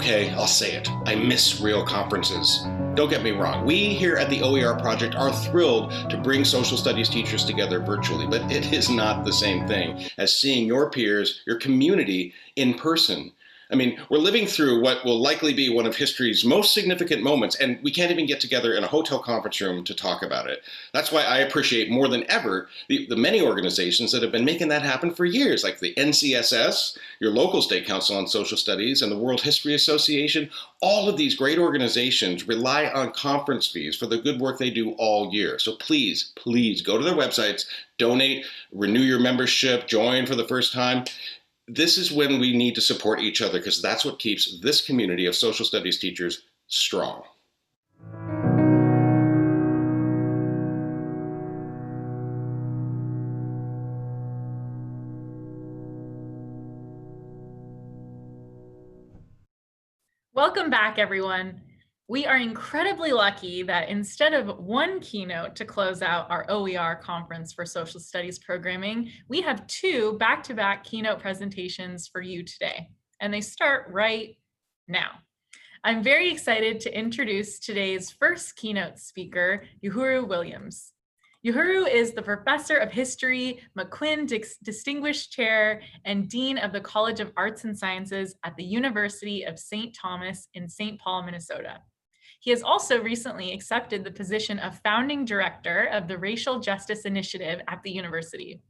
Okay, I'll say it. I miss real conferences. Don't get me wrong, we here at the OER Project are thrilled to bring social studies teachers together virtually, but it is not the same thing as seeing your peers, your community in person. I mean, we're living through what will likely be one of history's most significant moments, and we can't even get together in a hotel conference room to talk about it. That's why I appreciate more than ever the many organizations that have been making that happen for years, like the NCSS, your local state council on social studies, and the World History Association. All of these great organizations rely on conference fees for the good work they do all year. So please, please go to their websites, donate, renew your membership, join for the first time. This is when we need to support each other, because that's what keeps this community of social studies teachers strong. Welcome back, everyone. We are incredibly lucky that instead of one keynote to close out our OER conference for social studies programming, we have two back-to-back keynote presentations for you today, and they start right now. I'm very excited to introduce today's first keynote speaker, Uhuru Williams. Yohuru is the Professor of History, McQuinn Distinguished Chair, and Dean of the College of Arts and Sciences at the University of St. Thomas in St. Paul, Minnesota. He has also recently accepted the position of Founding Director of the Racial Justice Initiative at the university.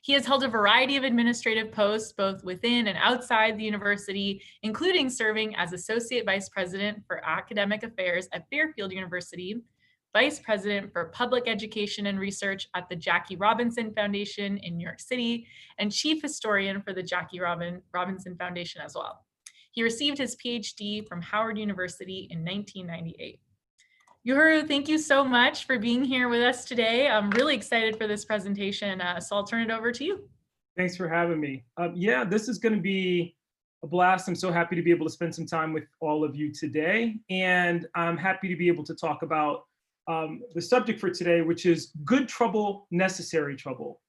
He has held a variety of administrative posts, both within and outside the university, including serving as Associate Vice President for Academic Affairs at Fairfield University, Vice President for Public Education and Research at the Jackie Robinson Foundation in New York City, and Chief Historian for the Jackie Robinson Foundation as well. He received his PhD from Howard University in 1998. Yohuru, thank you so much for being here with us today. I'm really excited for this presentation, so I'll turn it over to you. Thanks for having me. Yeah, this is going to be a blast. I'm so happy to be able to spend some time with all of you today, and I'm happy to be able to talk about the subject for today, which is good trouble, necessary trouble.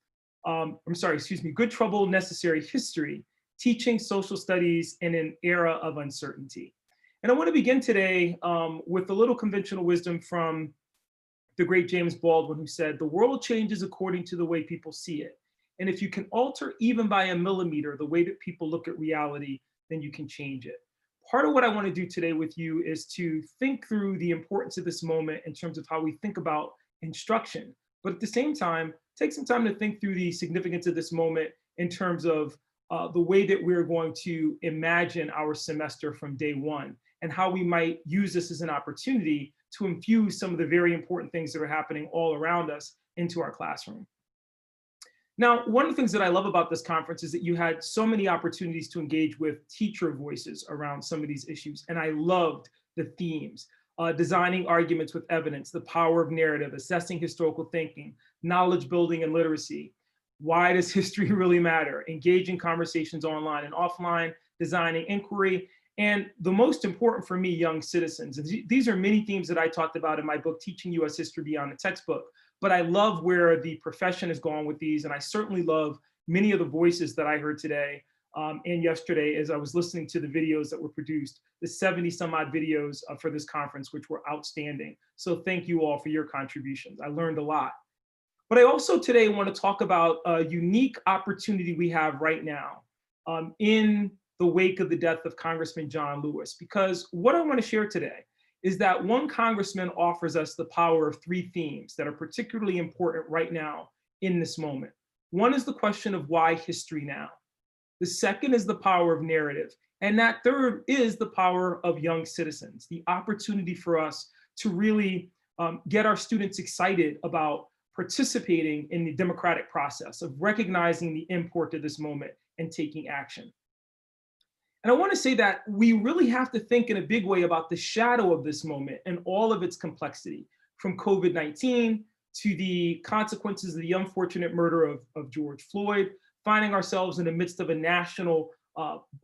Good trouble, necessary history, teaching social studies in an era of uncertainty. And I want to begin today with a little conventional wisdom from the great James Baldwin, who said, "The world changes according to the way people see it. And if you can alter even by a millimeter the way that people look at reality, then you can change it." Part of what I want to do today with you is to think through the importance of this moment in terms of how we think about instruction, but at the same time, take some time to think through the significance of this moment in terms of the way that we're going to imagine our semester from day one, and how we might use this as an opportunity to infuse some of the very important things that are happening all around us into our classroom. Now, one of the things that I love about this conference is that you had so many opportunities to engage with teacher voices around some of these issues, and I loved the themes. Designing arguments with evidence, the power of narrative, assessing historical thinking, knowledge building and literacy. Why does history really matter? Engaging conversations online and offline, designing inquiry, and the most important for me, young citizens. These are many themes that I talked about in my book, Teaching US History Beyond the Textbook, but I love where the profession has gone with these, and I certainly love many of the voices that I heard today and yesterday as I was listening to the videos that were produced, the 70 some odd videos for this conference, which were outstanding. So thank you all for your contributions. I learned a lot. But I also today want to talk about a unique opportunity we have right now in the wake of the death of Congressman John Lewis, because what I want to share today is that one congressman offers us the power of three themes that are particularly important right now in this moment. One is the question of why history now? The second is the power of narrative. And that third is the power of young citizens, the opportunity for us to really get our students excited about participating in the democratic process of recognizing the import of this moment and taking action. And I want to say that we really have to think in a big way about the shadow of this moment and all of its complexity, from COVID-19 to the consequences of the unfortunate murder of George Floyd, finding ourselves in the midst of a national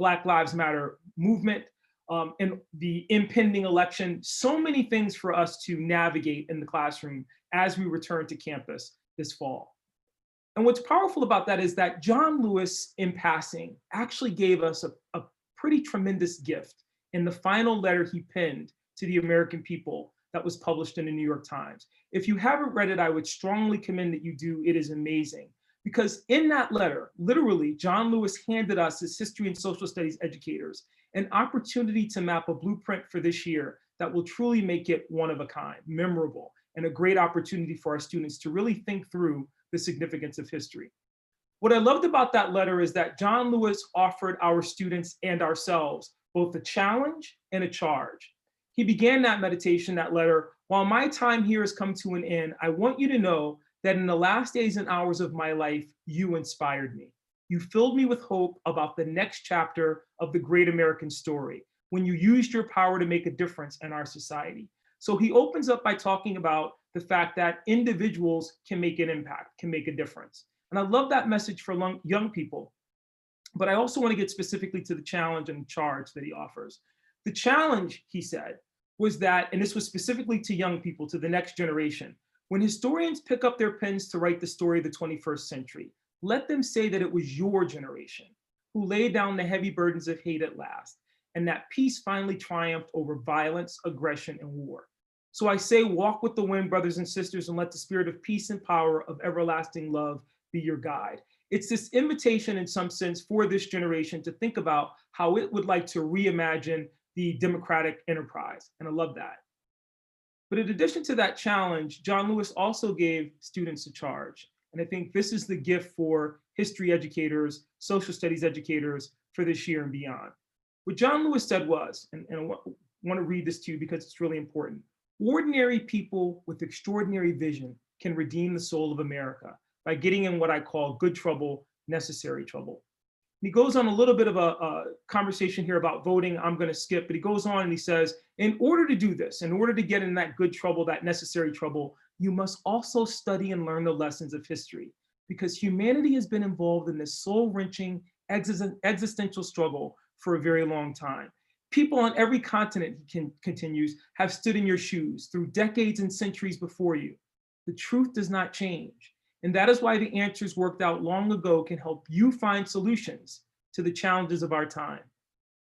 Black Lives Matter movement, and the impending election. So many things for us to navigate in the classroom as we return to campus this fall. And what's powerful about that is that John Lewis, in passing, actually gave us a pretty tremendous gift in the final letter he penned to the American people that was published in the New York Times. If you haven't read it, I would strongly commend that you do. It is amazing. Because in that letter, literally, John Lewis handed us as history and social studies educators an opportunity to map a blueprint for this year that will truly make it one of a kind, memorable, and a great opportunity for our students to really think through the significance of history. What I loved about that letter is that John Lewis offered our students and ourselves both a challenge and a charge. He began that meditation, that letter, while my time here has come to an end, I want you to know that in the last days and hours of my life, you inspired me. You filled me with hope about the next chapter of the great American story, when you used your power to make a difference in our society. So he opens up by talking about the fact that individuals can make an impact, can make a difference. And I love that message for young people. But I also want to get specifically to the challenge and charge that he offers. The challenge, he said, was that, and this was specifically to young people, to the next generation, when historians pick up their pens to write the story of the 21st century, let them say that it was your generation who laid down the heavy burdens of hate at last, and that peace finally triumphed over violence, aggression, and war. So I say, walk with the wind, brothers and sisters, and let the spirit of peace and power of everlasting love be your guide. It's this invitation in some sense for this generation to think about how it would like to reimagine the democratic enterprise. And I love that. But in addition to that challenge, John Lewis also gave students a charge. And I think this is the gift for history educators, social studies educators for this year and beyond. What John Lewis said was, and I want to read this to you because it's really important. Ordinary people with extraordinary vision can redeem the soul of America by getting in what I call good trouble, necessary trouble. And he goes on a little bit of a conversation here about voting. I'm going to skip, but he goes on and he says, in order to do this, in order to get in that good trouble, that necessary trouble, you must also study and learn the lessons of history, because humanity has been involved in this soul-wrenching existential struggle for a very long time. People on every continent, he continues, have stood in your shoes through decades and centuries before you. The truth does not change. And that is why the answers worked out long ago can help you find solutions to the challenges of our time.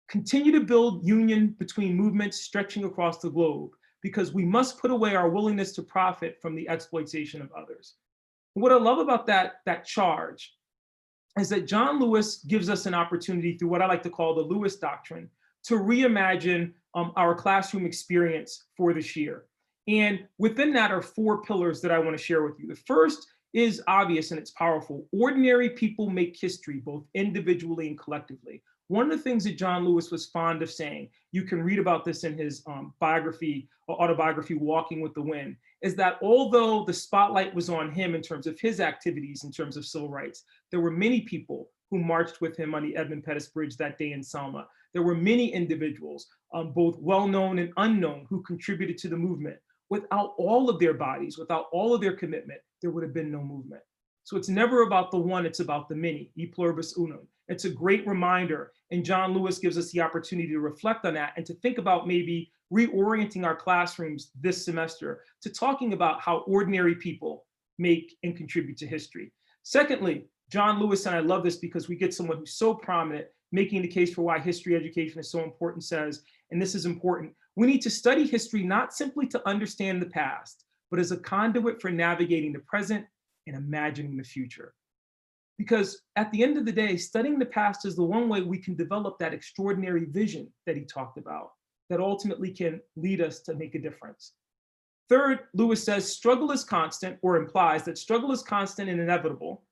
Continue to build union between movements stretching across the globe, because we must put away our willingness to profit from the exploitation of others. What I love about that charge is that John Lewis gives us an opportunity through what I like to call the Lewis Doctrine to reimagine our classroom experience for this year. And within that are 4 pillars that I want to share with you. The first is obvious and it's powerful. Ordinary people make history, both individually and collectively. One of the things that John Lewis was fond of saying, you can read about this in his biography or autobiography, Walking with the Wind, is that although the spotlight was on him in terms of his activities, in terms of civil rights, there were many people who marched with him on the Edmund Pettus Bridge that day in Selma. There were many individuals, both well-known and unknown, who contributed to the movement. Without all of their bodies, without all of their commitment, there would have been no movement. So it's never about the one, it's about the many, e pluribus unum. It's a great reminder, and John Lewis gives us the opportunity to reflect on that and to think about maybe reorienting our classrooms this semester to talking about how ordinary people make and contribute to history. Secondly, John Lewis, and I love this because we get someone who's so prominent, making the case for why history education is so important, says, and this is important, we need to study history not simply to understand the past, but as a conduit for navigating the present and imagining the future. Because at the end of the day, studying the past is the one way we can develop that extraordinary vision that he talked about, that ultimately can lead us to make a difference. Third, Lewis says struggle is constant, or implies that struggle is constant and inevitable,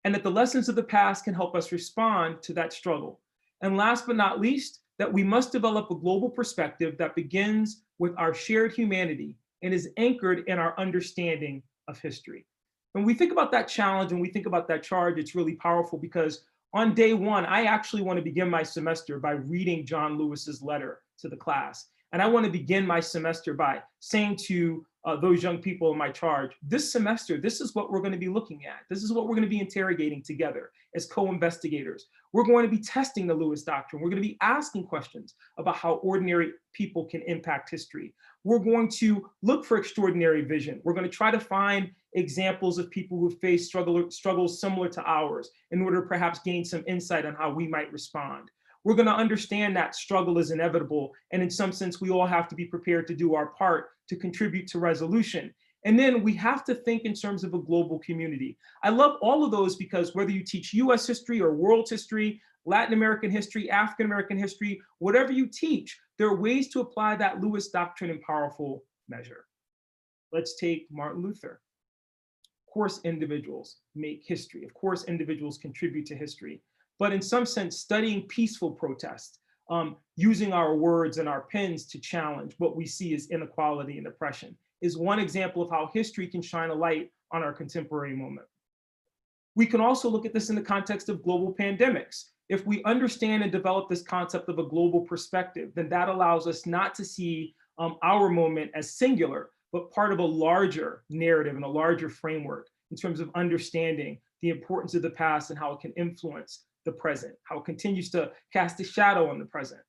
and that the lessons of the past can help us respond to that struggle. And last but not least, that we must develop a global perspective that begins with our shared humanity and is anchored in our understanding of history. When we think about that challenge and we think about that charge, it's really powerful because on day one, I actually want to begin my semester by reading John Lewis's letter to the class. And I want to begin my semester by saying to those young people in my charge, this semester, this is what we're going to be looking at. This is what we're going to be interrogating together as co-investigators. We're going to be testing the Lewis Doctrine. We're going to be asking questions about how ordinary people can impact history. We're going to look for extraordinary vision. We're going to try to find examples of people who face struggles similar to ours in order to perhaps gain some insight on how we might respond. we're going to understand that struggle is inevitable. And in some sense, we all have to be prepared to do our part to contribute to resolution. And then we have to think in terms of a global community. I love all of those because whether you teach US history or world history, Latin American history, African American history, whatever you teach, there are ways to apply that Lewis doctrine in powerful measure. Let's take Martin Luther. Of course, individuals make history. Of course, individuals contribute to history. But in some sense, studying peaceful protest, using our words and our pens to challenge what we see as inequality and oppression is one example of how history can shine a light on our contemporary moment. We can also look at this in the context of global pandemics. If we understand and develop this concept of a global perspective, then that allows us not to see our moment as singular, but part of a larger narrative and a larger framework in terms of understanding the importance of the past and how it can influence the present, how it continues to cast a shadow on the present.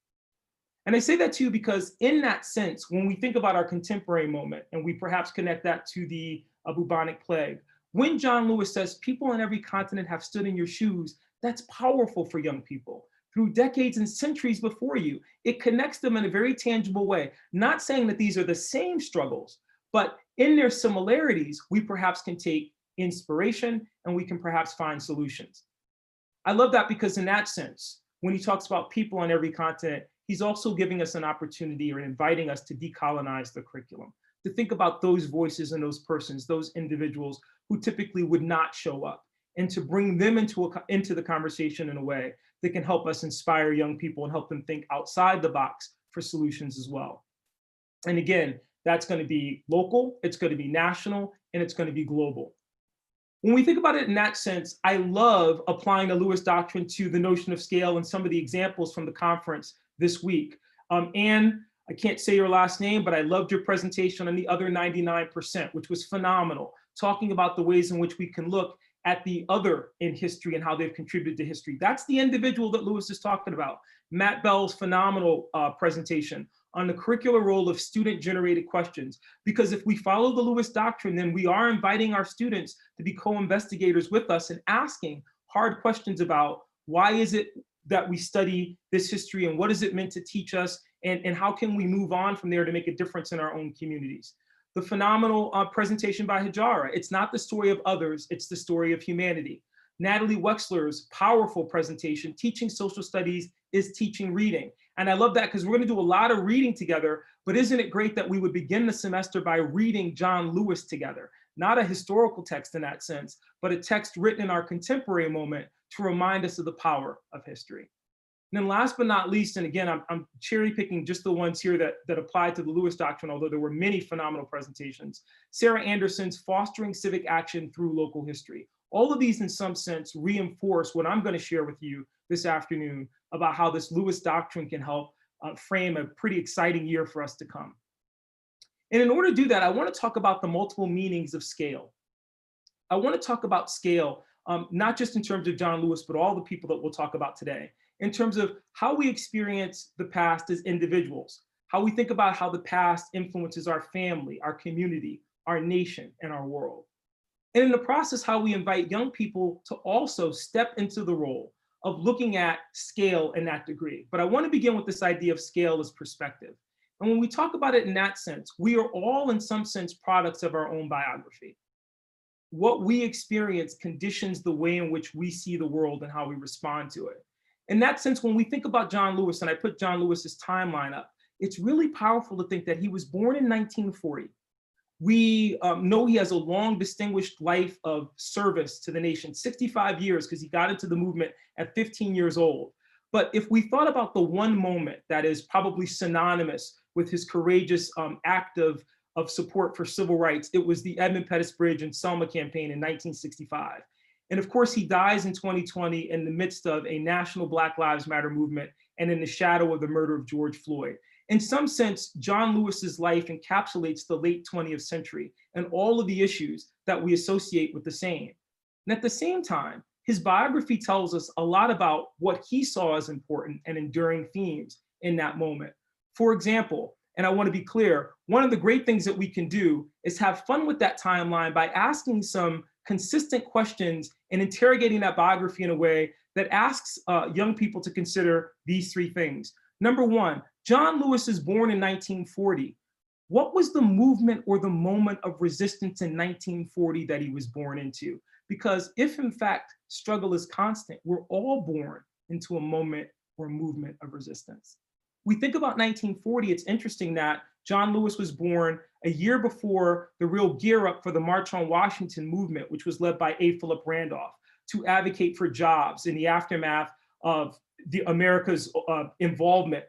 And I say that to you because in that sense, when we think about our contemporary moment and we perhaps connect that to the bubonic plague, when John Lewis says people on every continent have stood in your shoes, that's powerful for young people. Through decades and centuries before you, it connects them in a very tangible way. Not saying that these are the same struggles, but in their similarities, we perhaps can take inspiration and we can perhaps find solutions. I love that because in that sense, when he talks about people on every continent, he's also giving us an opportunity or inviting us to decolonize the curriculum, to think about those voices and those persons, those individuals who typically would not show up, and to bring them into the conversation in a way that can help us inspire young people and help them think outside the box for solutions as well. And again, that's going to be local, it's going to be national, and it's going to be global. When we think about it in that sense, I love applying the Lewis doctrine to the notion of scale and some of the examples from the conference this week. Anne, I can't say your last name, but I loved your presentation on the other 99%, which was phenomenal, talking about the ways in which we can look at the other in history and how they've contributed to history. That's the individual that Lewis is talking about. Matt Bell's phenomenal presentation on the curricular role of student-generated questions. Because if we follow the Lewis doctrine, then we are inviting our students to be co-investigators with us and asking hard questions about why is it that we study this history and what is it meant to teach us, and how can we move on from there to make a difference in our own communities. The phenomenal presentation by Hajara, it's not the story of others, it's the story of humanity. Natalie Wexler's powerful presentation, Teaching Social Studies is Teaching Reading. And I love that because we're going to do a lot of reading together, but isn't it great that we would begin the semester by reading John Lewis together? Not a historical text in that sense, but a text written in our contemporary moment to remind us of the power of history. And then last but not least, and again, I'm cherry picking just the ones here that apply to the Lewis doctrine, although there were many phenomenal presentations. Sarah Anderson's Fostering Civic Action Through Local History. All of these in some sense reinforce what I'm going to share with you this afternoon about how this Lewis doctrine can help frame a pretty exciting year for us to come. And in order to do that, I want to talk about the multiple meanings of scale. I want to talk about scale, not just in terms of John Lewis, but all the people that we'll talk about today, in terms of how we experience the past as individuals, how we think about how the past influences our family, our community, our nation, and our world. And in the process, how we invite young people to also step into the role of looking at scale in that degree. But I want to begin with this idea of scale as perspective. And when we talk about it in that sense, we are all in some sense products of our own biography. What we experience conditions the way in which we see the world and how we respond to it. In that sense, when we think about John Lewis, and I put John Lewis's timeline up, it's really powerful to think that he was born in 1940. We know he has a long, distinguished life of service to the nation, 65 years, because he got into the movement at 15 years old. But if we thought about the one moment that is probably synonymous with his courageous act of support for civil rights, it was the Edmund Pettus Bridge and Selma campaign in 1965. And of course, he dies in 2020 in the midst of a national Black Lives Matter movement and in the shadow of the murder of George Floyd. In some sense, John Lewis's life encapsulates the late 20th century and all of the issues that we associate with the same. And at the same time, his biography tells us a lot about what he saw as important and enduring themes in that moment. For example, and I want to be clear, one of the great things that we can do is have fun with that timeline by asking some consistent questions and interrogating that biography in a way that asks young people to consider these three things. Number one, John Lewis is born in 1940. What was the movement or the moment of resistance in 1940 that he was born into? Because if in fact struggle is constant, we're all born into a moment or movement of resistance. We think about 1940, it's interesting that John Lewis was born a year before the real gear up for the March on Washington movement, which was led by A. Philip Randolph to advocate for jobs in the aftermath of America's involvement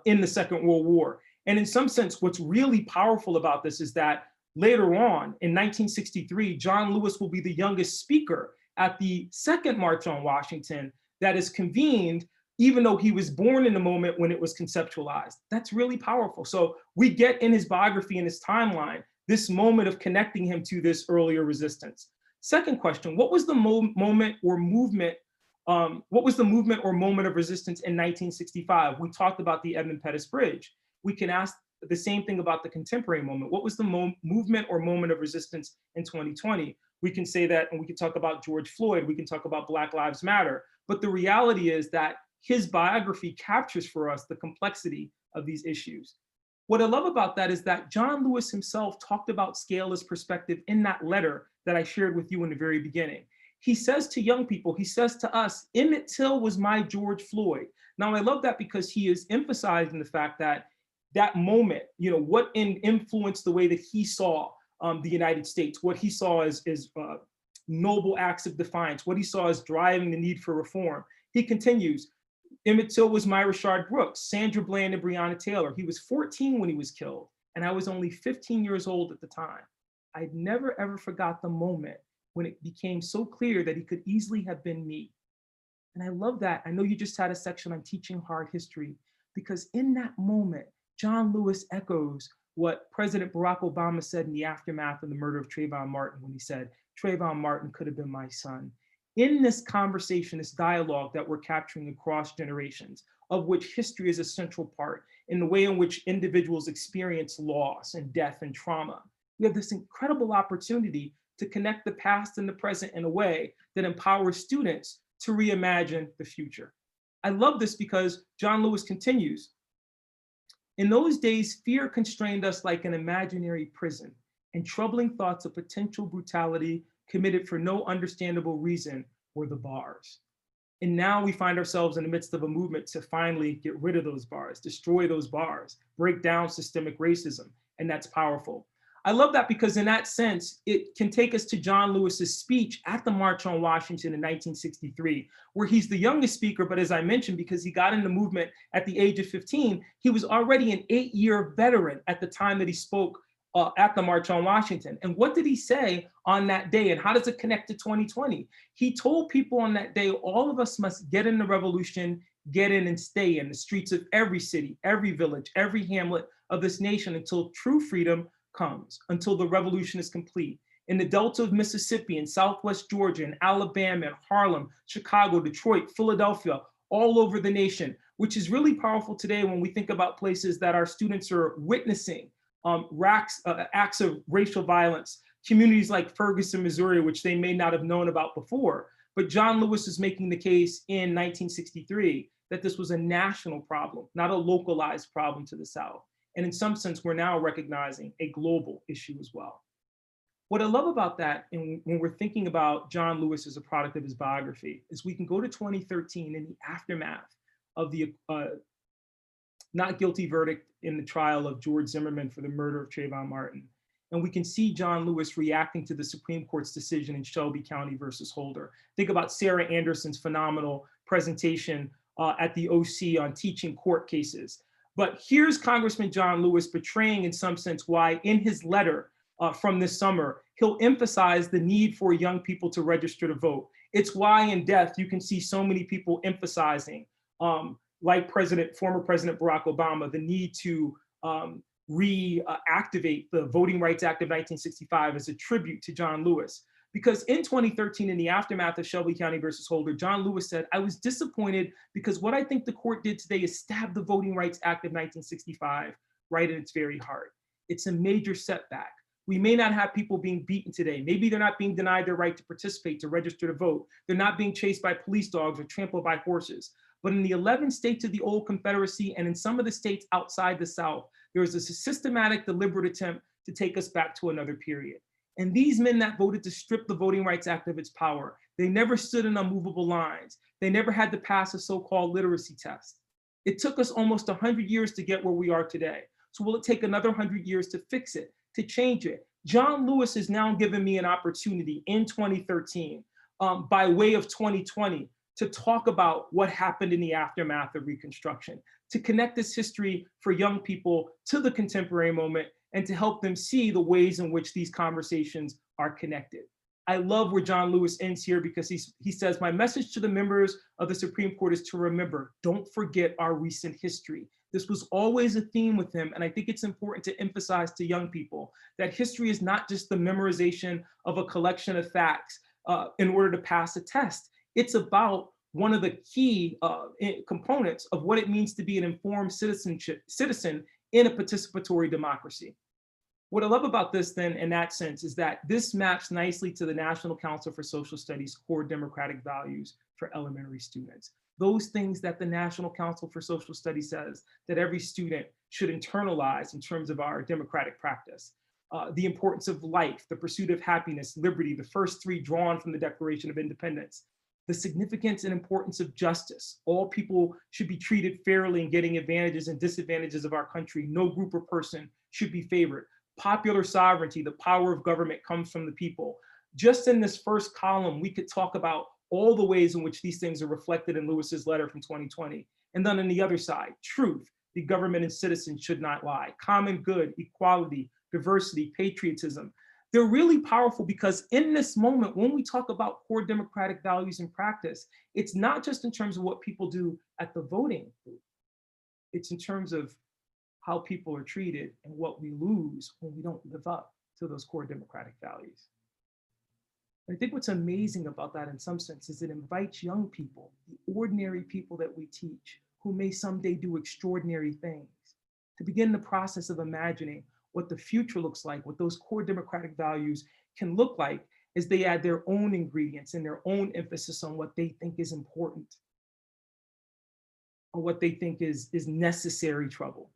in the Second World War. And in some sense, what's really powerful about this is that later on in 1963, John Lewis will be the youngest speaker at the second March on Washington that is convened, even though he was born in the moment when it was conceptualized. That's really powerful. So we get in his biography and his timeline, this moment of connecting him to this earlier resistance. Second question, what was the moment or movement of resistance in 1965? We talked about the Edmund Pettus Bridge. We can ask the same thing about the contemporary moment. What was the movement or moment of resistance in 2020? We can say that, and we can talk about George Floyd, we can talk about Black Lives Matter, but the reality is that his biography captures for us the complexity of these issues. What I love about that is that John Lewis himself talked about scale as perspective in that letter that I shared with you in the very beginning. He says to young people, he says to us, Emmett Till was my George Floyd. Now I love that because he is emphasizing the fact that that moment, what influenced the way that he saw the United States, what he saw as noble acts of defiance, what he saw as driving the need for reform. He continues, Emmett Till was my Rashard Brooks, Sandra Bland and Breonna Taylor. He was 14 when he was killed, and I was only 15 years old at the time. I never ever forgot the moment when it became so clear that he could easily have been me. And I love that. I know you just had a section on teaching hard history, because in that moment, John Lewis echoes what President Barack Obama said in the aftermath of the murder of Trayvon Martin, when he said, Trayvon Martin could have been my son. In this conversation, this dialogue that we're capturing across generations, of which history is a central part, in the way in which individuals experience loss and death and trauma, we have this incredible opportunity to connect the past and the present in a way that empowers students to reimagine the future. I love this because John Lewis continues, in those days, fear constrained us like an imaginary prison, and troubling thoughts of potential brutality committed for no understandable reason were the bars. And now we find ourselves in the midst of a movement to finally get rid of those bars, destroy those bars, break down systemic racism, and that's powerful. I love that because in that sense, it can take us to John Lewis's speech at the March on Washington in 1963, where he's the youngest speaker, but as I mentioned, because he got in the movement at the age of 15, he was already an 8-year veteran at the time that he spoke at the March on Washington. And what did he say on that day, and how does it connect to 2020? He told people on that day, all of us must get in the revolution, get in and stay in the streets of every city, every village, every hamlet of this nation until true freedom comes, until the revolution is complete. In the Delta of Mississippi, in Southwest Georgia, in Alabama, in Harlem, Chicago, Detroit, Philadelphia, all over the nation, which is really powerful today when we think about places that our students are witnessing acts of racial violence, communities like Ferguson, Missouri, which they may not have known about before. But John Lewis is making the case in 1963 that this was a national problem, not a localized problem to the South. And in some sense, we're now recognizing a global issue as well. What I love about that, and when we're thinking about John Lewis as a product of his biography, is we can go to 2013 in the aftermath of the not guilty verdict in the trial of George Zimmerman for the murder of Trayvon Martin. And we can see John Lewis reacting to the Supreme Court's decision in Shelby County versus Holder. Think about Sarah Anderson's phenomenal presentation at the OC on teaching court cases. But here's Congressman John Lewis portraying in some sense why in his letter from this summer, he'll emphasize the need for young people to register to vote. It's why in death, you can see so many people emphasizing, like former President Barack Obama, the need to reactivate the Voting Rights Act of 1965 as a tribute to John Lewis. Because in 2013, in the aftermath of Shelby County versus Holder, John Lewis said, I was disappointed because what I think the court did today is stab the Voting Rights Act of 1965 right in its very heart. It's a major setback. We may not have people being beaten today. Maybe they're not being denied their right to participate, to register to vote. They're not being chased by police dogs or trampled by horses. But in the 11 states of the old Confederacy and in some of the states outside the South, there was a systematic, deliberate attempt to take us back to another period. And these men that voted to strip the Voting Rights Act of its power, they never stood in unmovable lines. They never had to pass a so-called literacy test. It took us almost 100 years to get where we are today. So will it take another 100 years to fix it, to change it? John Lewis has now given me an opportunity in 2013, by way of 2020, to talk about what happened in the aftermath of Reconstruction, to connect this history for young people to the contemporary moment, and to help them see the ways in which these conversations are connected. I love where John Lewis ends here because he says, my message to the members of the Supreme Court is to remember, don't forget our recent history. This was always a theme with him, and I think it's important to emphasize to young people that history is not just the memorization of a collection of facts in order to pass a test. It's about one of the key components of what it means to be an informed citizen in a participatory democracy. What I love about this then, in that sense, is that this maps nicely to the National Council for Social Studies core democratic values for elementary students. Those things that the National Council for Social Studies says that every student should internalize in terms of our democratic practice. The importance of life, the pursuit of happiness, liberty, the first three drawn from the Declaration of Independence. The significance and importance of justice. All people should be treated fairly in getting advantages and disadvantages of our country. No group or person should be favored. Popular sovereignty, the power of government comes from the people. Just in this first column, we could talk about all the ways in which these things are reflected in Lewis's letter from 2020. And then on the other side, truth, the government and citizens should not lie. Common good, equality, diversity, patriotism. They're really powerful because in this moment, when we talk about core democratic values in practice, it's not just in terms of what people do at the voting booth. It's in terms of how people are treated and what we lose when we don't live up to those core democratic values. I think what's amazing about that in some sense is it invites young people, the ordinary people that we teach, who may someday do extraordinary things, to begin the process of imagining what the future looks like, what those core democratic values can look like as they add their own ingredients and their own emphasis on what they think is important, or what they think is necessary trouble.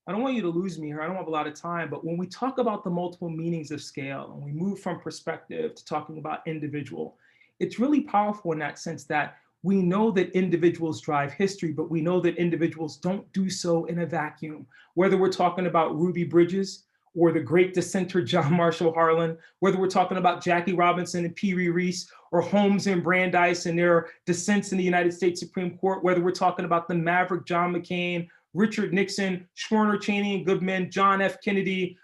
I don't want you to lose me here. I don't have a lot of time, but when we talk about the multiple meanings of scale and we move from perspective to talking about individual, it's really powerful in that sense that we know that individuals drive history, but we know that individuals don't do so in a vacuum. Whether we're talking about Ruby Bridges or the great dissenter John Marshall Harlan, whether we're talking about Jackie Robinson and Pee Wee Reese, or Holmes and Brandeis and their dissents in the United States Supreme Court, whether we're talking about the maverick John McCain, Richard Nixon, Schwerner, Cheney, and Goodman, John F. Kennedy.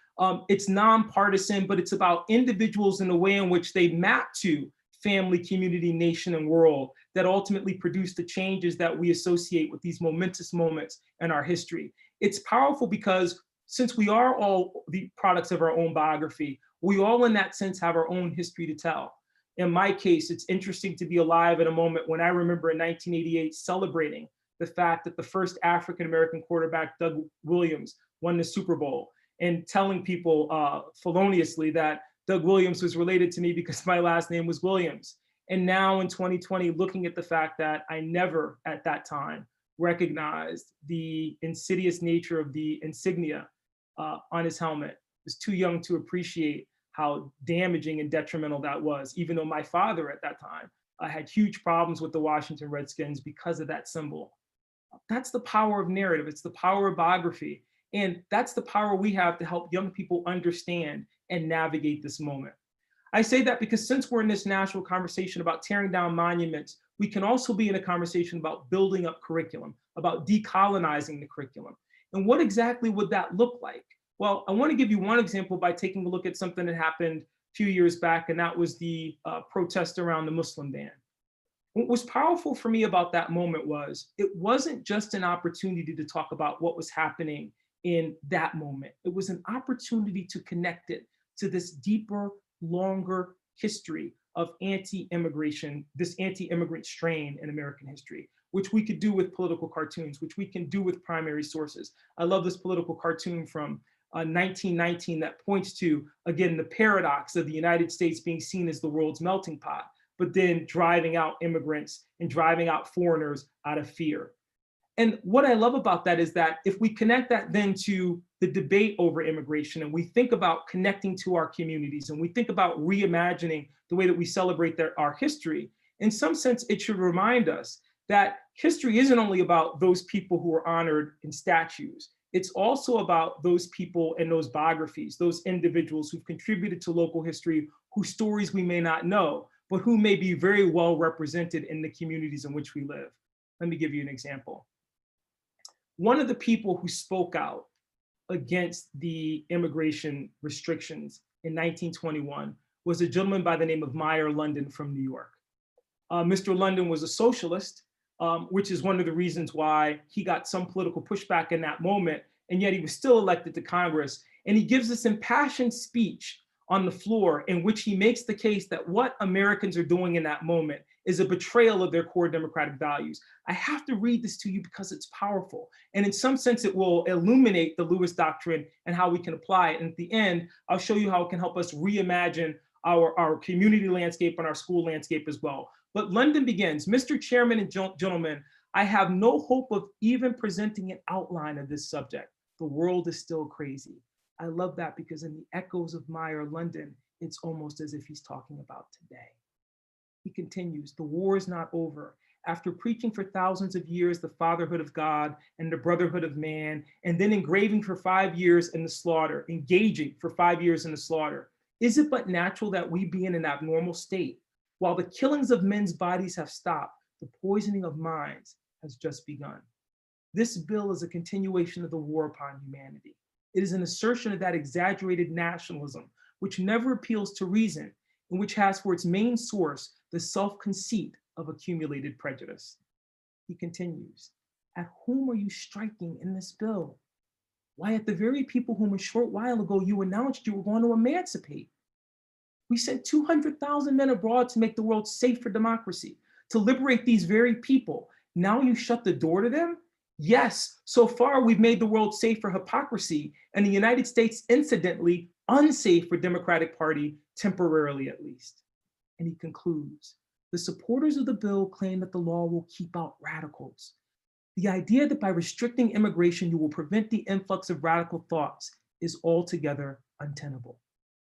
It's nonpartisan, but it's about individuals in the way in which they map to family, community, nation, and world that ultimately produce the changes that we associate with these momentous moments in our history. It's powerful because since we are all the products of our own biography, we all in that sense have our own history to tell. In my case, it's interesting to be alive at a moment when I remember in 1988 celebrating the fact that the first African-American quarterback, Doug Williams, won the Super Bowl, and telling people feloniously that Doug Williams was related to me because my last name was Williams. And now in 2020, looking at the fact that I never at that time recognized the insidious nature of the insignia on his helmet. I was too young to appreciate how damaging and detrimental that was, even though my father at that time had huge problems with the Washington Redskins because of that symbol. That's the power of narrative. It's the power of biography. And that's the power we have to help young people understand and navigate this moment. I say that because since we're in this national conversation about tearing down monuments, we can also be in a conversation about building up curriculum, about decolonizing the curriculum. And what exactly would that look like? Well, I want to give you one example by taking a look at something that happened a few years back, and that was the protest around the Muslim ban. What was powerful for me about that moment was it wasn't just an opportunity to talk about what was happening in that moment. It was an opportunity to connect it to this deeper, longer history of anti-immigration, this anti-immigrant strain in American history, which we could do with political cartoons, which we can do with primary sources. I love this political cartoon from 1919 that points to, again, the paradox of the United States being seen as the world's melting pot, but then driving out immigrants and driving out foreigners out of fear. And what I love about that is that if we connect that then to the debate over immigration, and we think about connecting to our communities, and we think about reimagining the way that we celebrate our history, in some sense, it should remind us that history isn't only about those people who are honored in statues. It's also about those people and those biographies, those individuals who've contributed to local history, whose stories we may not know, but who may be very well represented in the communities in which we live. Let me give you an example. One of the people who spoke out against the immigration restrictions in 1921 was a gentleman by the name of Meyer London from New York. Mr. London was a socialist, which is one of the reasons why he got some political pushback in that moment, and yet he was still elected to Congress. And he gives this impassioned speech on the floor in which he makes the case that what Americans are doing in that moment is a betrayal of their core democratic values. I have to read this to you because it's powerful. And in some sense, it will illuminate the Lewis Doctrine and how we can apply it. And at the end, I'll show you how it can help us reimagine our community landscape and our school landscape as well. But London begins, Mr. Chairman and gentlemen, I have no hope of even presenting an outline of this subject. The world is still crazy. I love that because in the echoes of Meyer London, it's almost as if he's talking about today. He continues, the war is not over. After preaching for thousands of years the fatherhood of God and the brotherhood of man, and then engaging for 5 years in the slaughter, is it but natural that we be in an abnormal state? While the killings of men's bodies have stopped, the poisoning of minds has just begun. This bill is a continuation of the war upon humanity. It is an assertion of that exaggerated nationalism, which never appeals to reason, and which has for its main source the self-conceit of accumulated prejudice. He continues, at whom are you striking in this bill? Why, at the very people whom a short while ago you announced you were going to emancipate. We sent 200,000 men abroad to make the world safe for democracy, to liberate these very people. Now you shut the door to them? Yes, so far we've made the world safe for hypocrisy, and the United States, incidentally, unsafe for Democratic Party, temporarily at least. And he concludes, the supporters of the bill claim that the law will keep out radicals. The idea that by restricting immigration you will prevent the influx of radical thoughts is altogether untenable.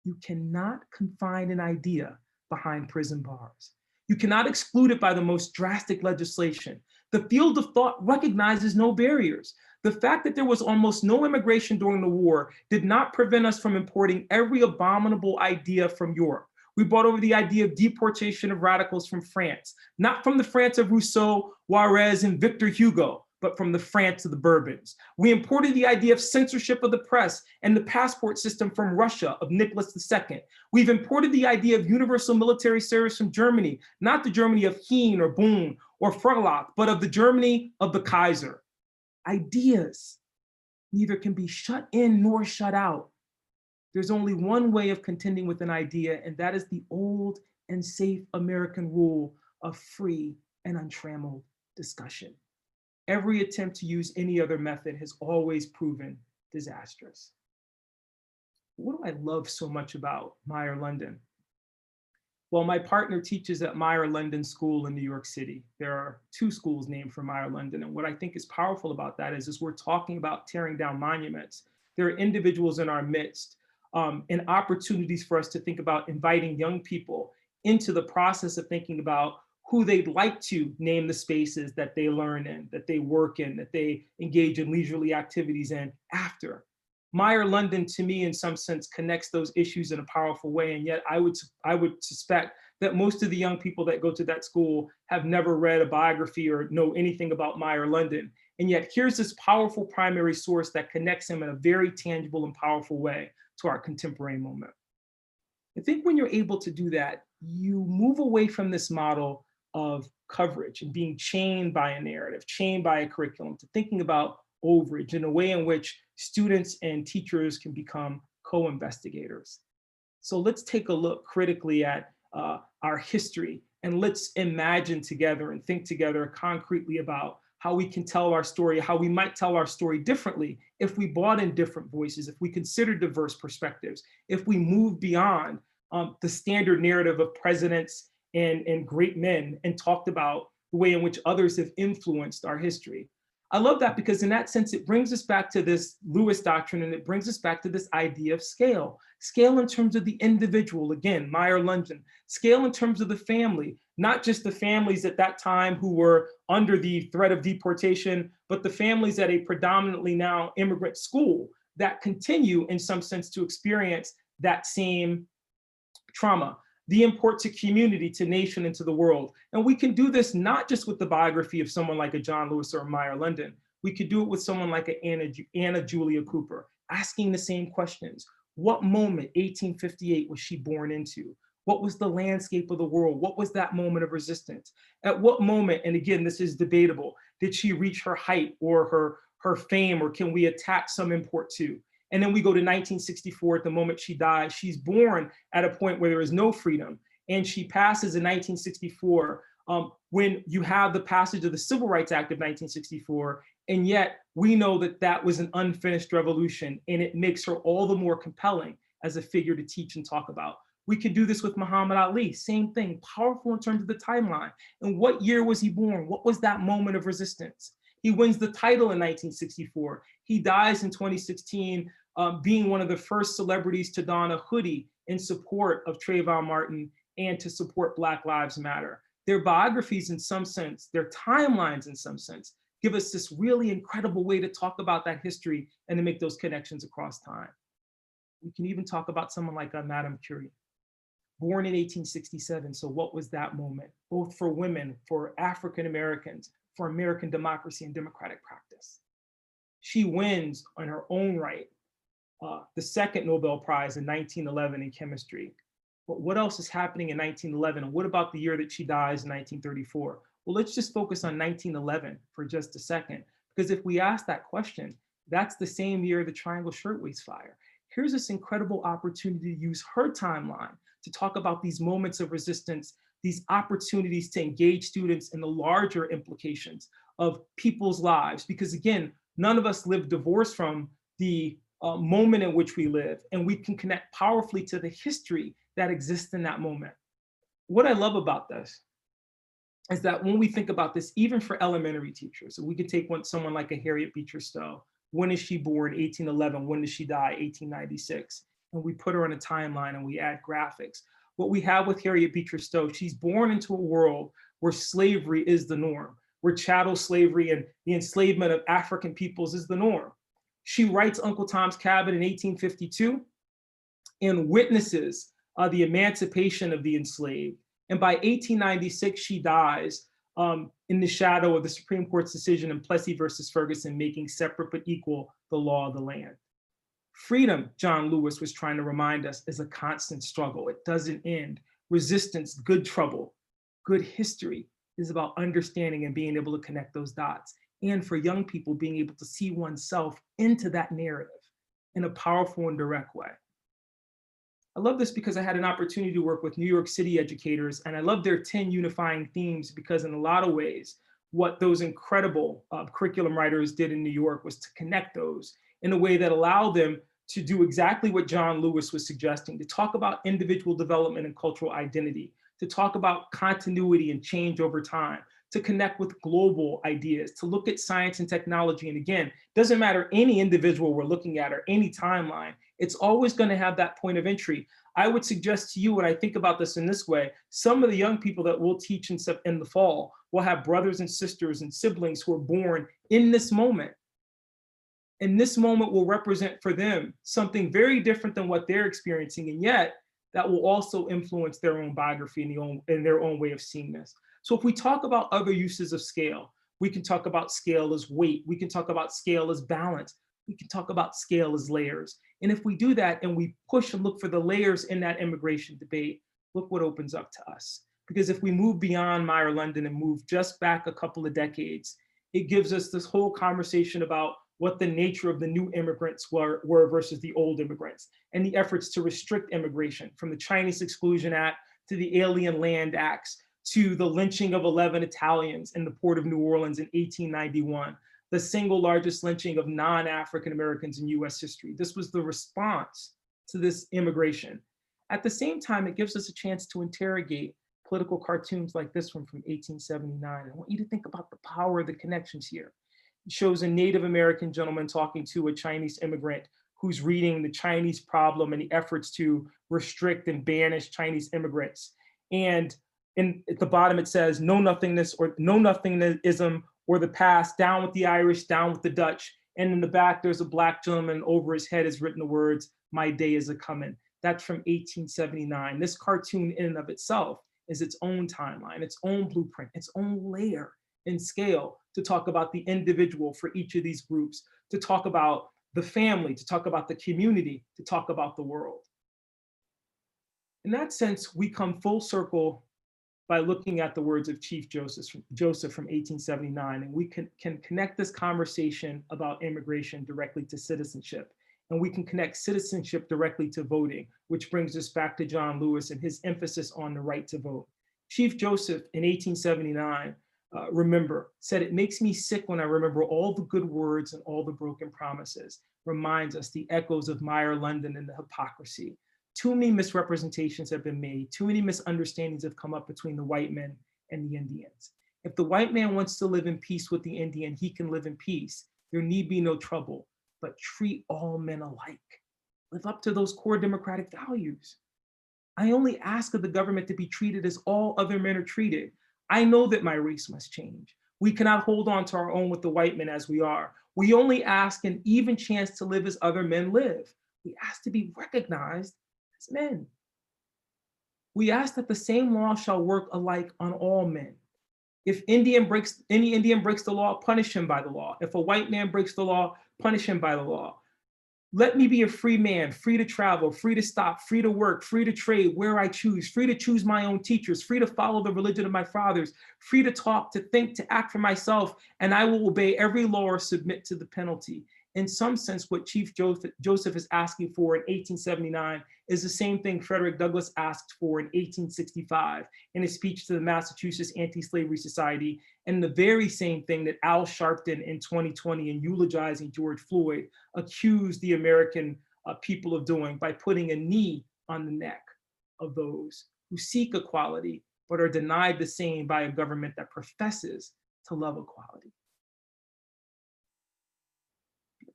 You cannot confine an idea behind prison bars. You cannot exclude it by the most drastic legislation. The field of thought recognizes no barriers. The fact that there was almost no immigration during the war did not prevent us from importing every abominable idea from Europe. We brought over the idea of deportation of radicals from France, not from the France of Rousseau, Juarez, and Victor Hugo, but from the France of the Bourbons. We imported the idea of censorship of the press and the passport system from Russia of Nicholas II. We've imported the idea of universal military service from Germany, not the Germany of Heen or Boon or Freilath, but of the Germany of the Kaiser. Ideas neither can be shut in nor shut out. There's only one way of contending with an idea, and that is the old and safe American rule of free and untrammeled discussion. Every attempt to use any other method has always proven disastrous. What do I love so much about Meyer London? Well, my partner teaches at Meyer London School in New York City. There are 2 schools named for Meyer London. And what I think is powerful about that is we're talking about tearing down monuments. There are individuals in our midst and opportunities for us to think about inviting young people into the process of thinking about who they'd like to name the spaces that they learn in, that they work in, that they engage in leisurely activities in after. Meyer London, to me, in some sense, connects those issues in a powerful way. And yet I would suspect that most of the young people that go to that school have never read a biography or know anything about Meyer London. And yet here's this powerful primary source that connects him in a very tangible and powerful way to our contemporary moment. I think when you're able to do that, you move away from this model of coverage and being chained by a narrative, chained by a curriculum, to thinking about overage in a way in which students and teachers can become co-investigators. So let's take a look critically at our history, and let's imagine together and think together concretely about how we can tell our story, how we might tell our story differently if we brought in different voices, if we considered diverse perspectives, if we move beyond the standard narrative of presidents and great men and talked about the way in which others have influenced our history. I love that because in that sense, it brings us back to this Lewis doctrine, and it brings us back to this idea of scale. Scale in terms of the individual, again, Meyer London. Scale in terms of the family, not just the families at that time who were under the threat of deportation, but the families at a predominantly now immigrant school that continue in some sense to experience that same trauma. The import to community, to nation, and to the world. And we can do this not just with the biography of someone like a John Lewis or a Meyer London. We could do it with someone like a Anna Julia Cooper, asking the same questions. What moment, 1858, was she born into? What was the landscape of the world? What was that moment of resistance? At what moment, and again, this is debatable, did she reach her height or her fame, or can we attach some import to? And then we go to 1964, at the moment she dies. She's born at a point where there is no freedom. And she passes in 1964 when you have the passage of the Civil Rights Act of 1964. And yet we know that that was an unfinished revolution, and it makes her all the more compelling as a figure to teach and talk about. We could do this with Muhammad Ali, same thing, powerful in terms of the timeline. And what year was he born? What was that moment of resistance? He wins the title in 1964. He dies in 2016, being one of the first celebrities to don a hoodie in support of Trayvon Martin and to support Black Lives Matter. Their biographies in some sense, their timelines in some sense, give us this really incredible way to talk about that history and to make those connections across time. We can even talk about someone like Madame Curie, born in 1867. So what was that moment, both for women, for African Americans, for American democracy and democratic practice? She wins on her own right the second Nobel Prize in 1911 in chemistry. But what else is happening in 1911? And what about the year that she dies in 1934? Well, let's just focus on 1911 for just a second, because if we ask that question, that's the same year the Triangle Shirtwaist Fire. Here's this incredible opportunity to use her timeline to talk about these moments of resistance, these opportunities to engage students in the larger implications of people's lives. Because again, none of us live divorced from the moment in which we live, and we can connect powerfully to the history that exists in that moment. What I love about this is that when we think about this, even for elementary teachers, so we could take someone like a Harriet Beecher Stowe. When is she born? 1811. When does she die? 1896. And we put her on a timeline and we add graphics. What we have with Harriet Beecher Stowe, she's born into a world where slavery is the norm, where chattel slavery and the enslavement of African peoples is the norm. She writes Uncle Tom's Cabin in 1852 and witnesses the emancipation of the enslaved. And by 1896, she dies in the shadow of the Supreme Court's decision in Plessy versus Ferguson, making separate but equal the law of the land. Freedom, John Lewis was trying to remind us, is a constant struggle. It doesn't end. Resistance, good trouble, good history is about understanding and being able to connect those dots. And for young people, being able to see oneself into that narrative in a powerful and direct way. I love this because I had an opportunity to work with New York City educators, and I love their 10 unifying themes because in a lot of ways, what those incredible curriculum writers did in New York was to connect those in a way that allowed them to do exactly what John Lewis was suggesting, to talk about individual development and cultural identity, to talk about continuity and change over time, to connect with global ideas, to look at science and technology. And again, doesn't matter any individual we're looking at or any timeline, it's always going to have that point of entry. I would suggest to you, when I think about this in this way, some of the young people that we'll teach in the fall will have brothers and sisters and siblings who are born in this moment. And this moment will represent for them something very different than what they're experiencing. And yet that will also influence their own biography and their own way of seeing this. So if we talk about other uses of scale, we can talk about scale as weight. We can talk about scale as balance. We can talk about scale as layers. And if we do that and we push and look for the layers in that immigration debate, look what opens up to us. Because if we move beyond Meyer London and move just back a couple of decades, it gives us this whole conversation about what the nature of the new immigrants were versus the old immigrants, and the efforts to restrict immigration, from the Chinese Exclusion Act to the Alien Land Acts, to the lynching of 11 Italians in the port of New Orleans in 1891, the single largest lynching of non-African Americans in US history. This was the response to this immigration. At the same time, it gives us a chance to interrogate political cartoons like this one from 1879. I want you to think about the power of the connections here. It shows a Native American gentleman talking to a Chinese immigrant who's reading the Chinese problem and the efforts to restrict and banish Chinese immigrants. And at the bottom, it says, "No nothingness or no nothingism or the past, down with the Irish, down with the Dutch." And in the back, there's a Black gentleman, over his head is written the words, "My day is a-comin'." That's from 1879. This cartoon in and of itself is its own timeline, its own blueprint, its own layer in scale to talk about the individual for each of these groups, to talk about the family, to talk about the community, to talk about the world. In that sense, we come full circle by looking at the words of Chief Joseph from 1879, and we can connect this conversation about immigration directly to citizenship, and we can connect citizenship directly to voting, which brings us back to John Lewis and his emphasis on the right to vote. Chief Joseph in 1879, said, "It makes me sick when I remember all the good words and all the broken promises." Reminds us the echoes of Meyer London and the hypocrisy. Too many misrepresentations have been made. Too many misunderstandings have come up between the white men and the Indians. If the white man wants to live in peace with the Indian, he can live in peace. There need be no trouble, but treat all men alike. Live up to those core democratic values. I only ask of the government to be treated as all other men are treated. I know that my race must change. We cannot hold on to our own with the white men as we are. We only ask an even chance to live as other men live. We ask to be recognized as men. We ask that the same law shall work alike on all men. If any Indian breaks the law, punish him by the law. If a white man breaks the law, punish him by the law. Let me be a free man, free to travel, free to stop, free to work, free to trade where I choose, free to choose my own teachers, free to follow the religion of my fathers, free to talk, to think, to act for myself, and I will obey every law or submit to the penalty. In some sense, what Chief Joseph is asking for in 1879 is the same thing Frederick Douglass asked for in 1865 in his speech to the Massachusetts Anti-Slavery Society, and the very same thing that Al Sharpton in 2020 in eulogizing George Floyd accused the American people of doing by putting a knee on the neck of those who seek equality but are denied the same by a government that professes to love equality.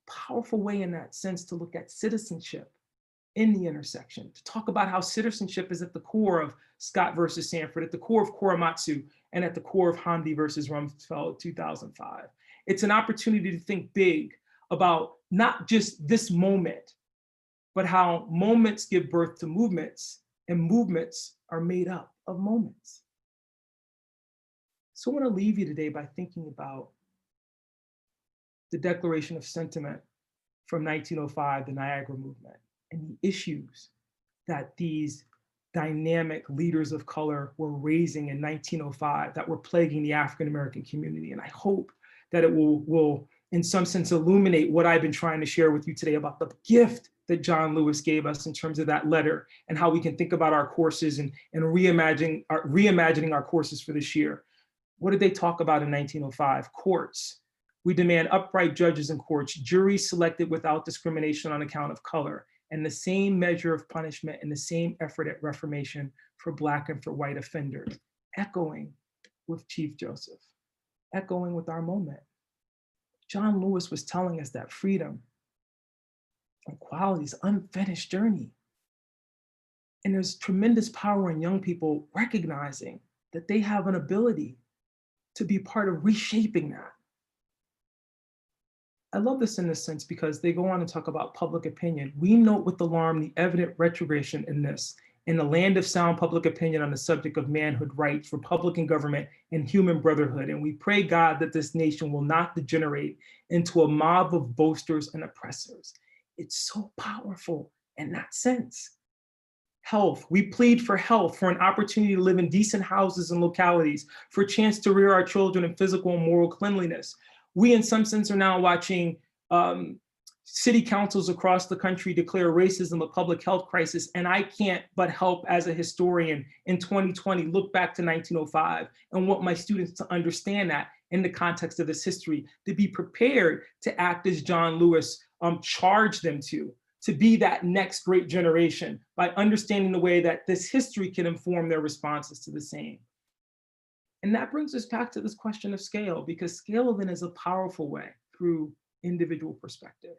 Powerful way in that sense to look at citizenship in the intersection, to talk about how citizenship is at the core of Scott versus Sanford, at the core of Korematsu, and at the core of Hamdi versus Rumsfeld 2005. It's an opportunity to think big about not just this moment, but how moments give birth to movements, and movements are made up of moments. So I want to leave you today by thinking about the Declaration of Sentiment from 1905, the Niagara Movement, and the issues that these dynamic leaders of color were raising in 1905 that were plaguing the African American community. And I hope that it will in some sense illuminate what I've been trying to share with you today about the gift that John Lewis gave us in terms of that letter and how we can think about our courses and reimagining our courses for this year. What did they talk about in 1905? Courts. We demand upright judges in courts, juries selected without discrimination on account of color, and the same measure of punishment and the same effort at reformation for Black and for white offenders, echoing with Chief Joseph, echoing with our moment. John Lewis was telling us that freedom and equality is an unfinished journey. And there's tremendous power in young people recognizing that they have an ability to be part of reshaping that. I love this in this sense because they go on to talk about public opinion. We note with alarm the evident retrogression in this, in the land of sound public opinion on the subject of manhood rights, Republican government, and human brotherhood. And we pray God that this nation will not degenerate into a mob of boasters and oppressors. It's so powerful in that sense. Health, we plead for health, for an opportunity to live in decent houses and localities, for a chance to rear our children in physical and moral cleanliness. We, in some sense, are now watching City councils across the country declare racism a public health crisis, and I can't but help as a historian in 2020 look back to 1905 and want my students to understand that in the context of this history, to be prepared to act as John Lewis charged them to be that next great generation by understanding the way that this history can inform their responses to the same. And that brings us back to this question of scale, because scale then is a powerful way through individual perspective,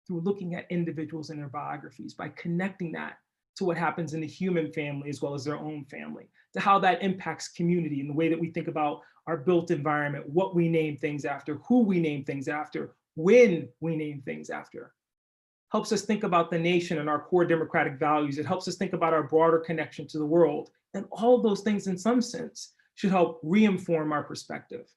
through looking at individuals and their biographies, by connecting that to what happens in the human family as well as their own family, to how that impacts community and the way that we think about our built environment, what we name things after, who we name things after, when we name things after. Helps us think about the nation and our core democratic values. It helps us think about our broader connection to the world. And all of those things in some sense should help re-inform our perspective.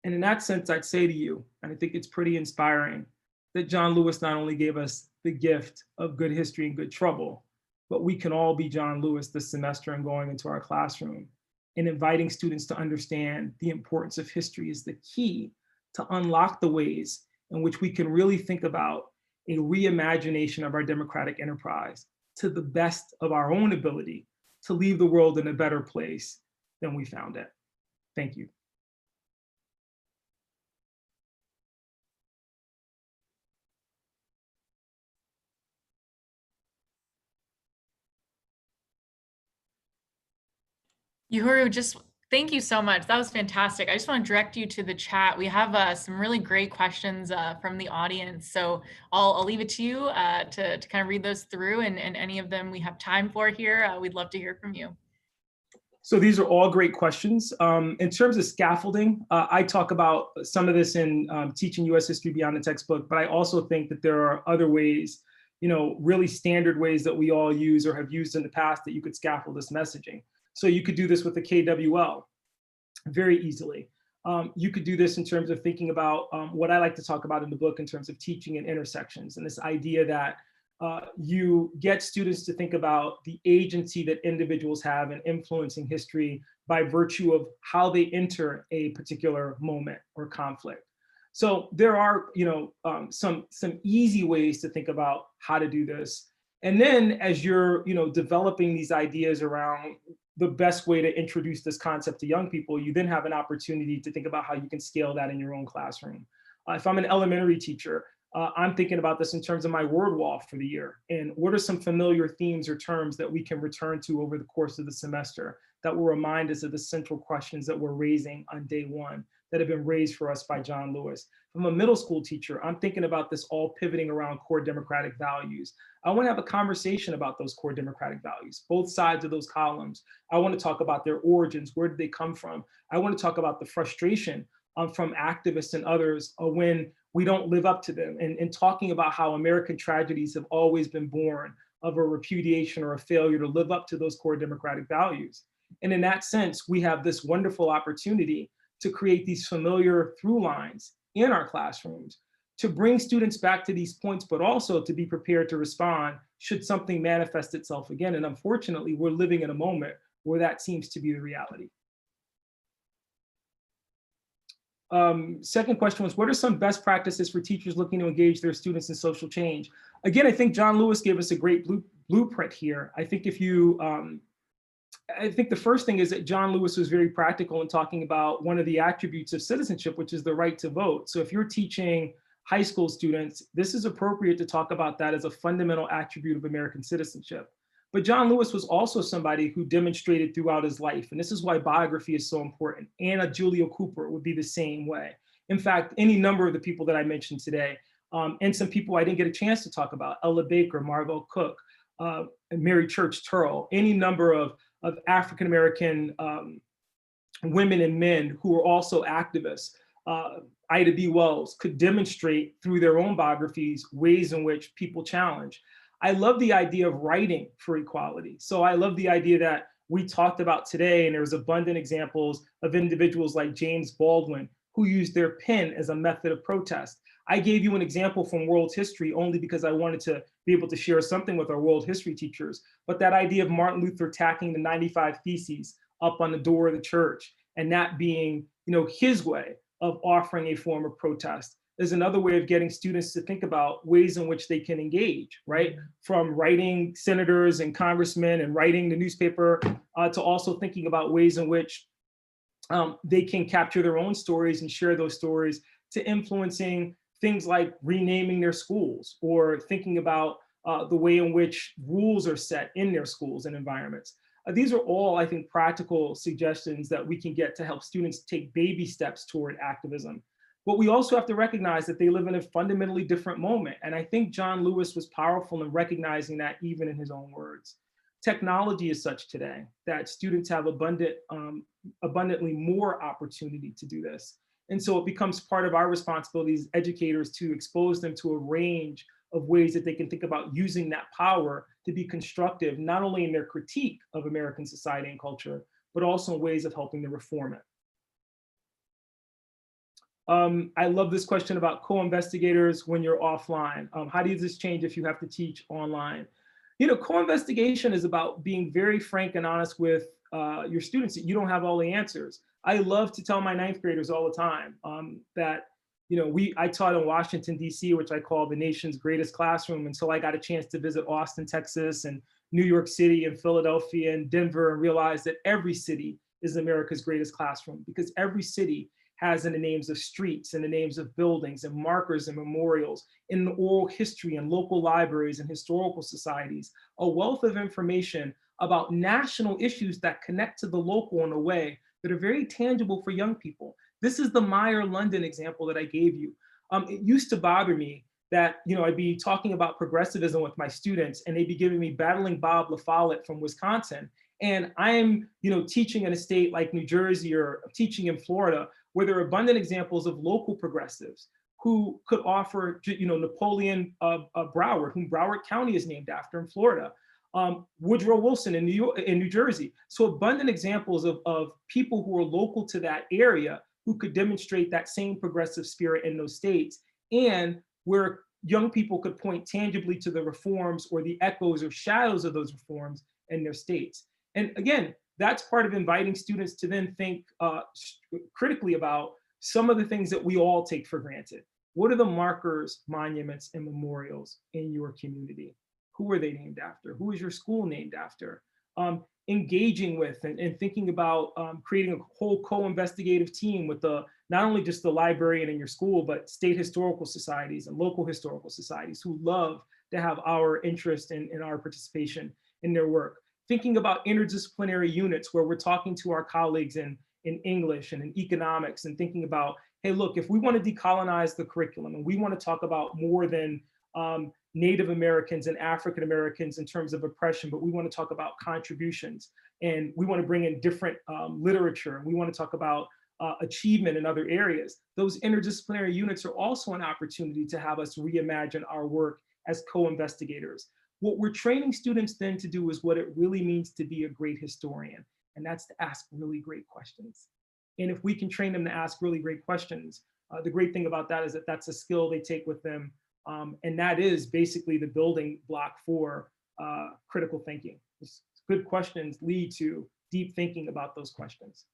And in that sense, I'd say to you, and I think it's pretty inspiring, that John Lewis not only gave us the gift of good history and good trouble, but we can all be John Lewis this semester and going into our classroom and inviting students to understand the importance of history is the key to unlock the ways in which we can really think about a reimagination of our democratic enterprise to the best of our own ability to leave the world in a better place than we found it. Thank you. Uhuru, just thank you so much. That was fantastic. I just want to direct you to the chat. We have some really great questions from the audience. So I'll leave it to you to kind of read those through, and any of them we have time for here, we'd love to hear from you. So these are all great questions. In terms of scaffolding, I talk about some of this in Teaching US History Beyond the Textbook, but I also think that there are other ways, really standard ways that we all use or have used in the past that you could scaffold this messaging. So you could do this with the KWL very easily. You could do this in terms of thinking about what I like to talk about in the book in terms of teaching in intersections, and this idea that you get students to think about the agency that individuals have in influencing history by virtue of how they enter a particular moment or conflict. So there are, some easy ways to think about how to do this. And then as you're, developing these ideas around the best way to introduce this concept to young people, you then have an opportunity to think about how you can scale that in your own classroom. If I'm an elementary teacher, I'm thinking about this in terms of my word wall for the year. And what are some familiar themes or terms that we can return to over the course of the semester that will remind us of the central questions that we're raising on day one that have been raised for us by John Lewis. If I'm a middle school teacher, I'm thinking about this all pivoting around core democratic values. I want to have a conversation about those core democratic values, both sides of those columns. I want to talk about their origins. Where did they come from? I want to talk about the frustration from activists and others when we don't live up to them, and talking about how American tragedies have always been born of a repudiation or a failure to live up to those core democratic values. And in that sense, we have this wonderful opportunity to create these familiar through lines in our classrooms to bring students back to these points, but also to be prepared to respond should something manifest itself again. And unfortunately, we're living in a moment where that seems to be the reality. Second question was, what are some best practices for teachers looking to engage their students in social change? Again, I think John Lewis gave us a great blueprint here. I think I think the first thing is that John Lewis was very practical in talking about one of the attributes of citizenship, which is the right to vote. So if you're teaching high school students, this is appropriate to talk about that as a fundamental attribute of American citizenship. But John Lewis was also somebody who demonstrated throughout his life, and this is why biography is so important. Anna Julia Cooper would be the same way. In fact, any number of the people that I mentioned today, and some people I didn't get a chance to talk about, Ella Baker, Margot Cook, Mary Church Turl, any number of African-American women and men who were also activists, Ida B. Wells, could demonstrate through their own biographies ways in which people challenge. I love the idea of writing for equality. So I love the idea that we talked about today, and there's abundant examples of individuals like James Baldwin who used their pen as a method of protest. I gave you an example from world history only because I wanted to be able to share something with our world history teachers, but that idea of Martin Luther tacking the 95 Theses up on the door of the church, and that being, his way of offering a form of protest. is another way of getting students to think about ways in which they can engage, right? From writing senators and congressmen and writing the newspaper to also thinking about ways in which they can capture their own stories and share those stories, to influencing things like renaming their schools or thinking about the way in which rules are set in their schools and environments. These are all, I think, practical suggestions that we can get to help students take baby steps toward activism. But we also have to recognize that they live in a fundamentally different moment. And I think John Lewis was powerful in recognizing that, even in his own words. Technology is such today that students have abundantly more opportunity to do this. And so it becomes part of our responsibility as educators to expose them to a range of ways that they can think about using that power to be constructive, not only in their critique of American society and culture, but also in ways of helping to reform it. I love this question about co-investigators when you're offline. How does this change if you have to teach online? You know, co-investigation is about being very frank and honest with your students that you don't have all the answers. I love to tell my ninth graders all the time that, you know, I taught in Washington, D.C., which I call the nation's greatest classroom. And so I got a chance to visit Austin, Texas, and New York City and Philadelphia and Denver, and realize that every city is America's greatest classroom, because every city has in the names of streets and the names of buildings and markers and memorials, in the oral history and local libraries and historical societies, a wealth of information about national issues that connect to the local in a way that are very tangible for young people. This is the Meyer London example that I gave you. It used to bother me that, you know, I'd be talking about progressivism with my students and they'd be giving me Battling Bob La Follette from Wisconsin. And I'm, you know, teaching in a state like New Jersey or teaching in Florida, where there are abundant examples of local progressives who could offer, you know, Napoleon Broward, whom Broward County is named after in Florida, Woodrow Wilson in New Jersey. So abundant examples of people who are local to that area who could demonstrate that same progressive spirit in those states, and where young people could point tangibly to the reforms or the echoes or shadows of those reforms in their states. And again, that's part of inviting students to then think critically about some of the things that we all take for granted. What are the markers, monuments, and memorials in your community? Who are they named after? Who is your school named after? Engaging with and thinking about creating a whole co-investigative team with not only just the librarian in your school, but state historical societies and local historical societies who love to have our interest in our participation in their work. Thinking about interdisciplinary units where we're talking to our colleagues in English and in economics, and thinking about, hey, look, if we want to decolonize the curriculum and we want to talk about more than Native Americans and African Americans in terms of oppression, but we want to talk about contributions, and we want to bring in different literature, and we want to talk about achievement in other areas. Those interdisciplinary units are also an opportunity to have us reimagine our work as co-investigators. What we're training students then to do is what it really means to be a great historian, and that's to ask really great questions. And if we can train them to ask really great questions, the great thing about that is that that's a skill they take with them, and that is basically the building block for critical thinking. Good questions lead to deep thinking about those questions.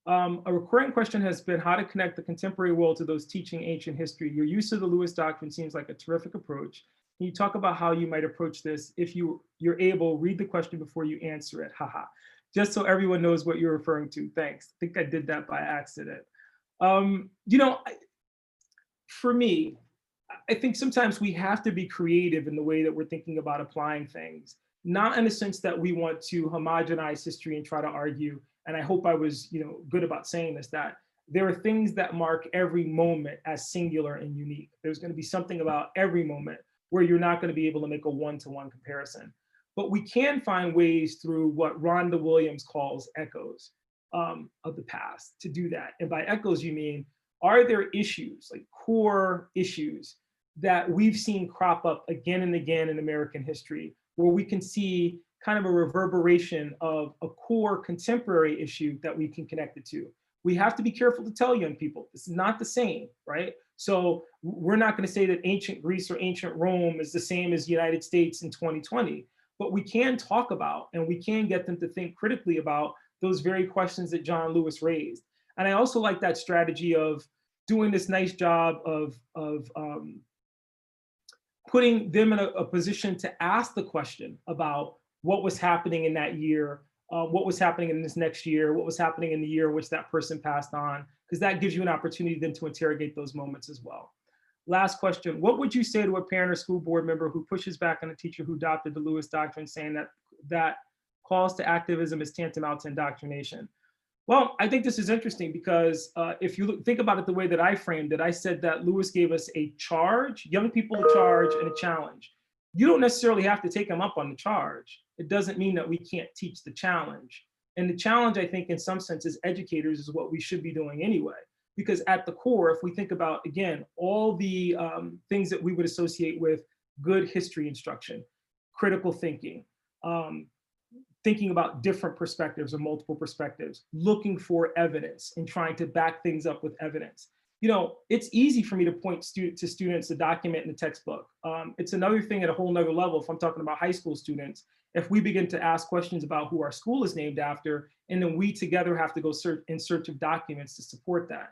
A recurring question has been how to connect the contemporary world to those teaching ancient history. Your use of the Lewis Doctrine seems like a terrific approach. Can you talk about how you might approach this? If you're able, read the question before you answer it, haha. Just so everyone knows what you're referring to, thanks. I think I did that by accident. You know, for me, I think sometimes we have to be creative in the way that we're thinking about applying things, not in the sense that we want to homogenize history and try to argue. And I hope I was, you know, good about saying this, that there are things that mark every moment as singular and unique. There's going to be something about every moment where you're not going to be able to make a one-to-one comparison. But we can find ways through what Rhonda Williams calls echoes of the past to do that. And by echoes, you mean, are there issues, like core issues, that we've seen crop up again and again in American history, where we can see kind of a reverberation of a core contemporary issue that we can connect it to? We have to be careful to tell young people this is not the same, right? So we're not going to say that ancient Greece or ancient Rome is the same as the United States in 2020, but we can talk about and we can get them to think critically about those very questions that John Lewis raised. And I also like that strategy of doing this nice job of putting them in a position to ask the question about what was happening in that year, what was happening in this next year, what was happening in the year in which that person passed on, because that gives you an opportunity then to interrogate those moments as well. Last question, what would you say to a parent or school board member who pushes back on a teacher who adopted the Lewis doctrine, saying that calls to activism is tantamount to indoctrination? Well, I think this is interesting because if you think about it the way that I framed it, I said that Lewis gave us a charge, young people a charge and a challenge. You don't necessarily have to take them up on the charge. It doesn't mean that we can't teach the challenge. And the challenge, I think, in some sense, as educators, is what we should be doing anyway. Because at the core, if we think about, again, all the things that we would associate with good history instruction, critical thinking, thinking about different perspectives or multiple perspectives, looking for evidence and trying to back things up with evidence. You know, it's easy for me to point to students the document in the textbook. It's another thing at a whole nother level if I'm talking about high school students, if we begin to ask questions about who our school is named after, and then we together have to go in search of documents to support that.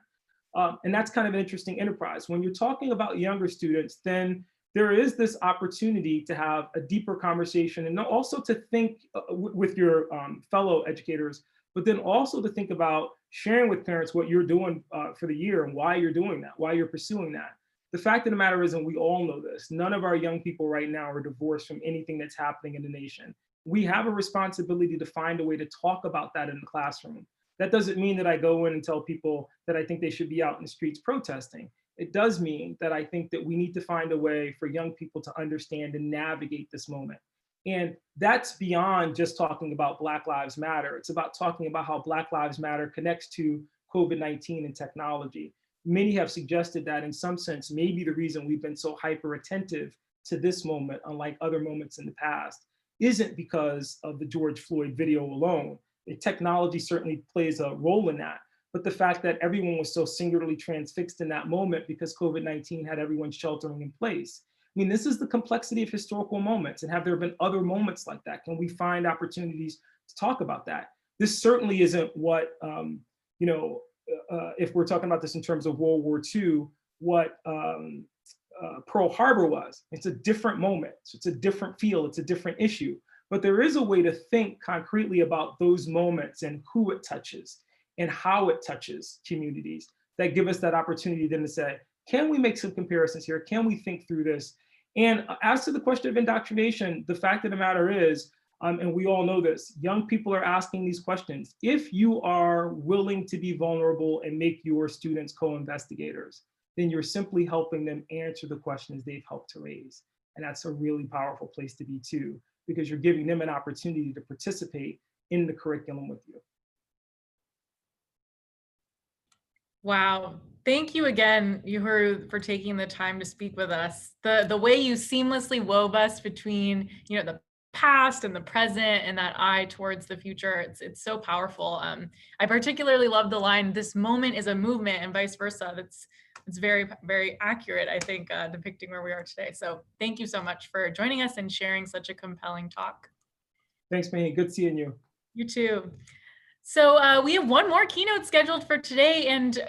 And that's kind of an interesting enterprise. When you're talking about younger students, then there is this opportunity to have a deeper conversation and also to think with your fellow educators, but then also to think about sharing with parents what you're doing for the year and why you're doing that, why you're pursuing that. The fact of the matter is, and we all know this, none of our young people right now are divorced from anything that's happening in the nation. We have a responsibility to find a way to talk about that in the classroom. That doesn't mean that I go in and tell people that I think they should be out in the streets protesting. It does mean that I think that we need to find a way for young people to understand and navigate this moment. And that's beyond just talking about Black Lives Matter. It's about talking about how Black Lives Matter connects to COVID-19 and technology. Many have suggested that in some sense, maybe the reason we've been so hyper attentive to this moment, unlike other moments in the past, isn't because of the George Floyd video alone. The technology certainly plays a role in that. But the fact that everyone was so singularly transfixed in that moment because COVID-19 had everyone sheltering in place. I mean, this is the complexity of historical moments. And have there been other moments like that? Can we find opportunities to talk about that? This certainly isn't what, if we're talking about this in terms of World War II, what Pearl Harbor was. It's a different moment. So it's a different feel. It's a different issue. But there is a way to think concretely about those moments and who it touches and how it touches communities that give us that opportunity then to say, can we make some comparisons here? Can we think through this? And as to the question of indoctrination, the fact of the matter is, and we all know this, young people are asking these questions. If you are willing to be vulnerable and make your students co-investigators, then you're simply helping them answer the questions they've helped to raise. And that's a really powerful place to be too, because you're giving them an opportunity to participate in the curriculum with you. Wow. Thank you again, Uhuru, for taking the time to speak with us. The way you seamlessly wove us between, the past and the present and that eye towards the future, it's so powerful. I particularly love the line, "This moment is a movement," and vice versa. It's very, very accurate, I think, depicting where we are today. So thank you so much for joining us and sharing such a compelling talk. Thanks, Mahi. Good seeing you. You too. So we have one more keynote scheduled for today, and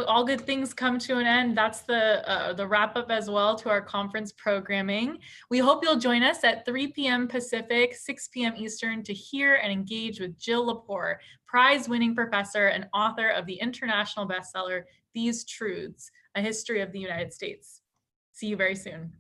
all good things come to an end. That's the wrap up as well to our conference programming. We hope you'll join us at 3 p.m. Pacific, 6 p.m. Eastern to hear and engage with Jill Lepore, prize-winning professor and author of the international bestseller, These Truths, A History of the United States. See you very soon.